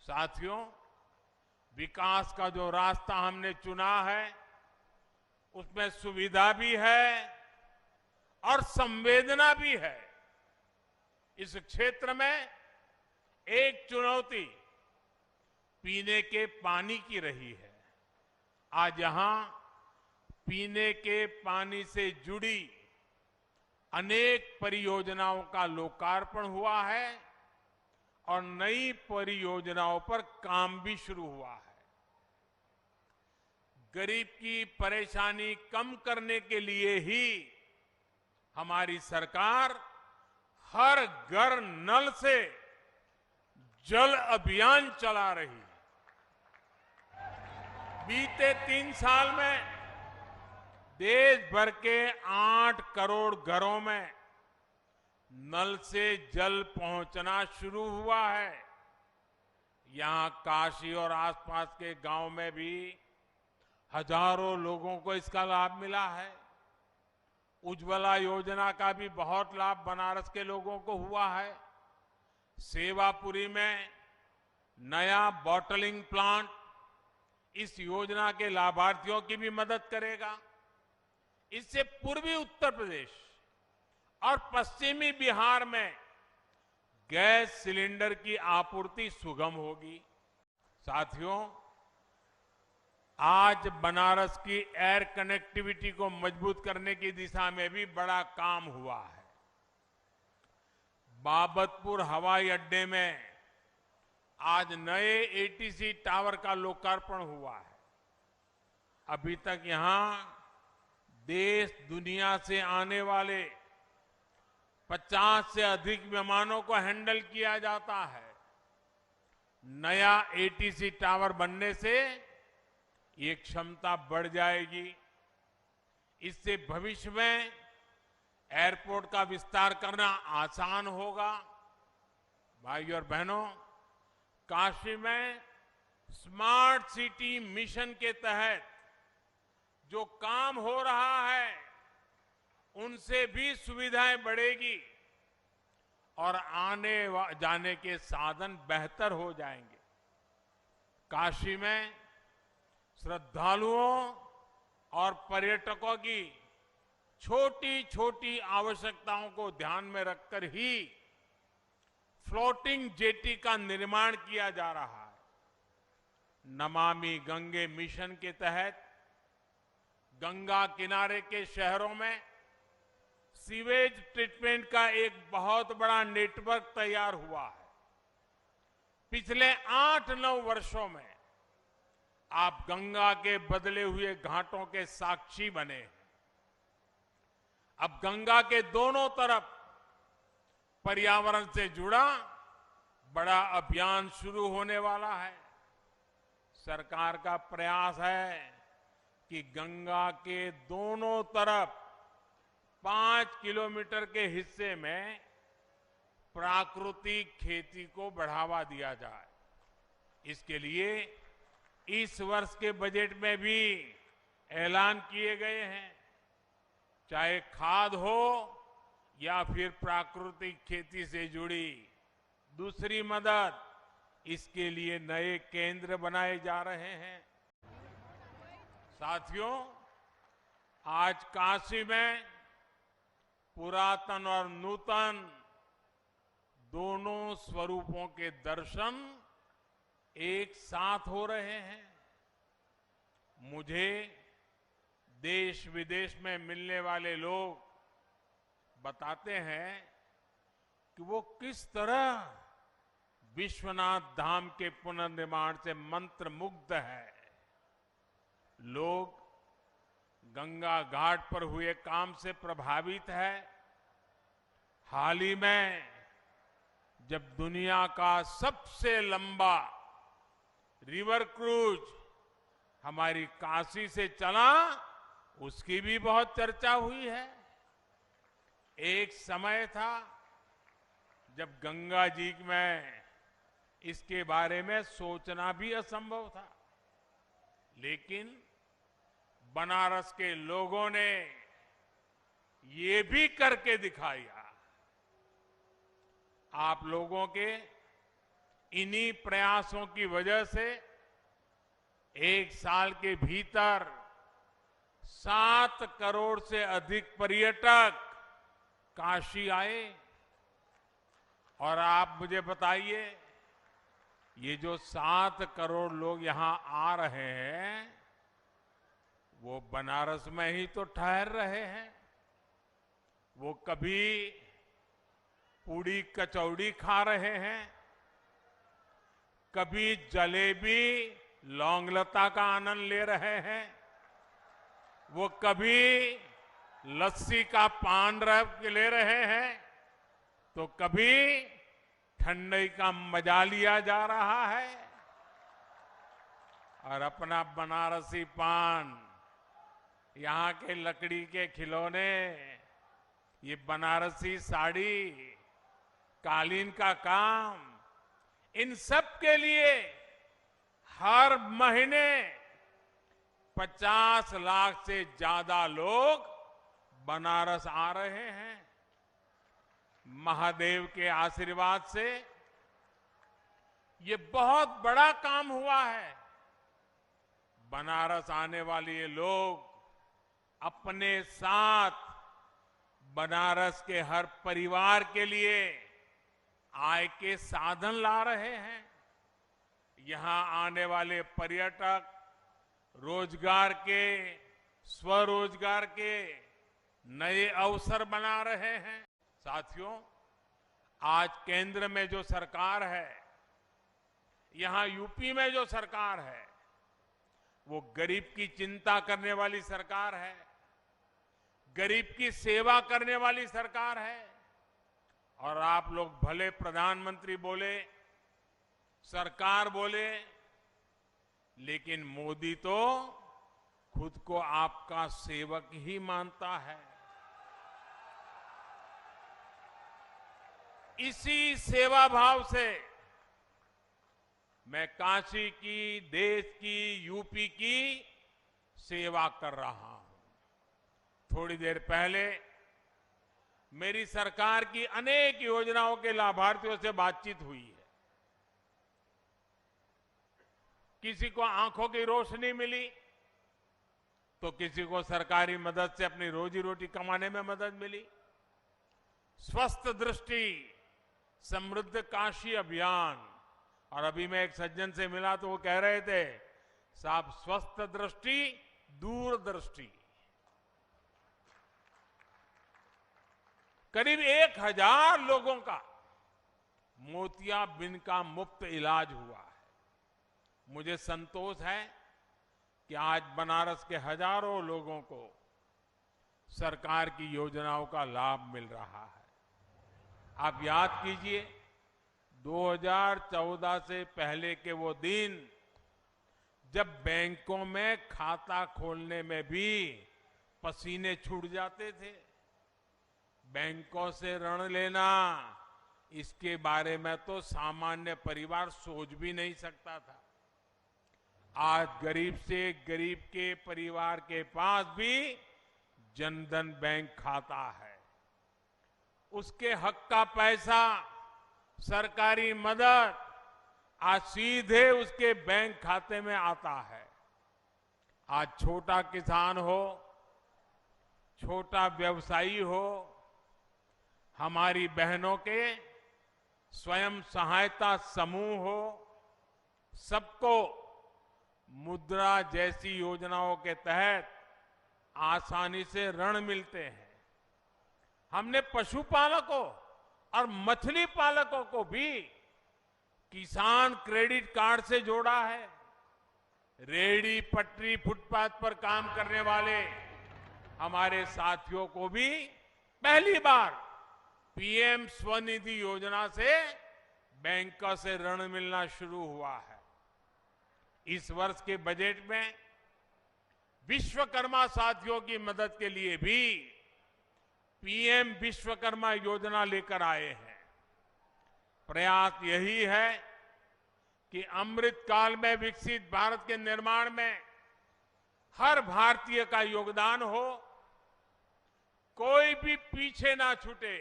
साथियों, विकास का जो रास्ता हमने चुना है उसमें सुविधा भी है और संवेदना भी है। इस क्षेत्र में एक चुनौती पीने के पानी की रही है। आज यहां पीने के पानी से जुड़ी अनेक परियोजनाओं का लोकार्पण हुआ है और नई परियोजनाओं पर काम भी शुरू हुआ है। गरीब की परेशानी कम करने के लिए ही हमारी सरकार हर घर नल से जल अभियान चला रही है। बीते 3 साल में देश भर के 8 करोड़ घरों में नल से जल पहुंचना शुरू हुआ है। यहां काशी और आसपास के गांव में भी हजारों लोगों को इसका लाभ मिला है। उज्ज्वला योजना का भी बहुत लाभ बनारस के लोगों को हुआ है। सेवापुरी में नया बॉटलिंग प्लांट इस योजना के लाभार्थियों की भी मदद करेगा। इससे पूर्वी उत्तर प्रदेश और पश्चिमी बिहार में गैस सिलेंडर की आपूर्ति सुगम होगी। साथियों, आज बनारस की एयर कनेक्टिविटी को मजबूत करने की दिशा में भी बड़ा काम हुआ है। बाबतपुर हवाई अड्डे में आज नए एटीसी टावर का लोकार्पण हुआ है। अभी तक यहां देश दुनिया से आने वाले 50 से अधिक विमानों को हैंडल किया जाता है। नया एटीसी टावर बनने से ये क्षमता बढ़ जाएगी। इससे भविष्य में एयरपोर्ट का विस्तार करना आसान होगा। भाइयों और बहनों, काशी में स्मार्ट सिटी मिशन के तहत जो काम हो रहा है उनसे भी सुविधाएं बढ़ेगी और आने जाने के साधन बेहतर हो जाएंगे। काशी में श्रद्धालुओं और पर्यटकों की छोटी छोटी आवश्यकताओं को ध्यान में रखकर ही फ्लोटिंग जेटी का निर्माण किया जा रहा है। नमामि गंगे मिशन के तहत गंगा किनारे के शहरों में सीवेज ट्रीटमेंट का एक बहुत बड़ा नेटवर्क तैयार हुआ है। पिछले 8-9 वर्षों में आप गंगा के बदले हुए घाटों के साक्षी बने हैं। अब गंगा के दोनों तरफ पर्यावरण से जुड़ा बड़ा अभियान शुरू होने वाला है। सरकार का प्रयास है कि गंगा के दोनों तरफ 5 किलोमीटर के हिस्से में प्राकृतिक खेती को बढ़ावा दिया जाए। इसके लिए इस वर्ष के बजट में भी ऐलान किए गए हैं। चाहे खाद हो या फिर प्राकृतिक खेती से जुड़ी दूसरी मदद, इसके लिए नए केंद्र बनाए जा रहे हैं। साथियों, आज काशी में पुरातन और नूतन दोनों स्वरूपों के दर्शन एक साथ हो रहे हैं। मुझे देश विदेश में मिलने वाले लोग बताते हैं कि वो किस तरह विश्वनाथ धाम के पुनर्निर्माण से मंत्रमुग्ध है। लोग गंगा घाट पर हुए काम से प्रभावित है। हाल ही में जब दुनिया का सबसे लंबा रिवर क्रूज हमारी काशी से चला, उसकी भी बहुत चर्चा हुई है। एक समय था जब गंगा जी में इसके बारे में सोचना भी असंभव था, लेकिन बनारस के लोगों ने ये भी करके दिखाया। आप लोगों के इन्हीं प्रयासों की वजह से एक साल के भीतर 7 करोड़ से अधिक पर्यटक काशी आए। और आप मुझे बताइए, ये जो 7 करोड़ लोग यहां आ रहे हैं, वो बनारस में ही तो ठहर रहे हैं। वो कभी पूड़ी कचौड़ी खा रहे हैं, कभी जलेबी लौंगलता का आनंद ले रहे हैं, वो कभी लस्सी का पान ले रहे हैं, तो कभी ठंडई का मजा लिया जा रहा है। और अपना बनारसी पान, यहां के लकड़ी के खिलौने, ये बनारसी साड़ी, कालीन का काम, इन सब के लिए हर महीने 50 लाख से ज्यादा लोग बनारस आ रहे हैं। महादेव के आशीर्वाद से ये बहुत बड़ा काम हुआ है। बनारस आने वाले ये लोग अपने साथ बनारस के हर परिवार के लिए आय के साधन ला रहे हैं। यहां आने वाले पर्यटक रोजगार के, स्वरोजगार के नए अवसर बना रहे हैं। साथियों, आज केंद्र में जो सरकार है, यहां यूपी में जो सरकार है, वो गरीब की चिंता करने वाली सरकार है, गरीब की सेवा करने वाली सरकार है। और आप लोग भले प्रधानमंत्री बोले, सरकार बोले, लेकिन मोदी तो खुद को आपका सेवक ही मानता है। इसी सेवा भाव से मैं काशी की, देश की, यूपी की सेवा कर रहा हूं। थोड़ी देर पहले मेरी सरकार की अनेक योजनाओं के लाभार्थियों से बातचीत हुई है। किसी को आंखों की रोशनी मिली, तो किसी को सरकारी मदद से अपनी रोजी रोटी कमाने में मदद मिली। स्वस्थ दृष्टि समृद्ध काशी अभियान, और अभी मैं एक सज्जन से मिला तो वो कह रहे थे, साहब स्वस्थ दृष्टि दूरदृष्टि। करीब 1000 लोगों का मोतियाबिंद का मुफ्त इलाज हुआ है। मुझे संतोष है कि आज बनारस के हजारों लोगों को सरकार की योजनाओं का लाभ मिल रहा है। आप याद कीजिए, 2014 से पहले के वो दिन जब बैंकों में खाता खोलने में भी पसीने छूट जाते थे। बैंकों से ऋण लेना, इसके बारे में तो सामान्य परिवार सोच भी नहीं सकता था। आज गरीब से गरीब के परिवार के पास भी जनधन बैंक खाता है। उसके हक का पैसा, सरकारी मदद आज सीधे उसके बैंक खाते में आता है। आज छोटा किसान हो, छोटा व्यवसायी हो, हमारी बहनों के स्वयं सहायता समूह हो, सबको मुद्रा जैसी योजनाओं के तहत आसानी से ऋण मिलते हैं। हमने पशुपालकों और मछली पालकों को भी किसान क्रेडिट कार्ड से जोड़ा है। रेहड़ी पटरी फुटपाथ पर काम करने वाले हमारे साथियों को भी पहली बार पीएम स्वनिधि योजना से बैंकों से ऋण मिलना शुरू हुआ है। इस वर्ष के बजट में विश्वकर्मा साथियों की मदद के लिए भी पीएम विश्वकर्मा योजना लेकर आए हैं। प्रयास यही है कि अमृत काल में विकसित भारत के निर्माण में हर भारतीय का योगदान हो, कोई भी पीछे ना छूटे।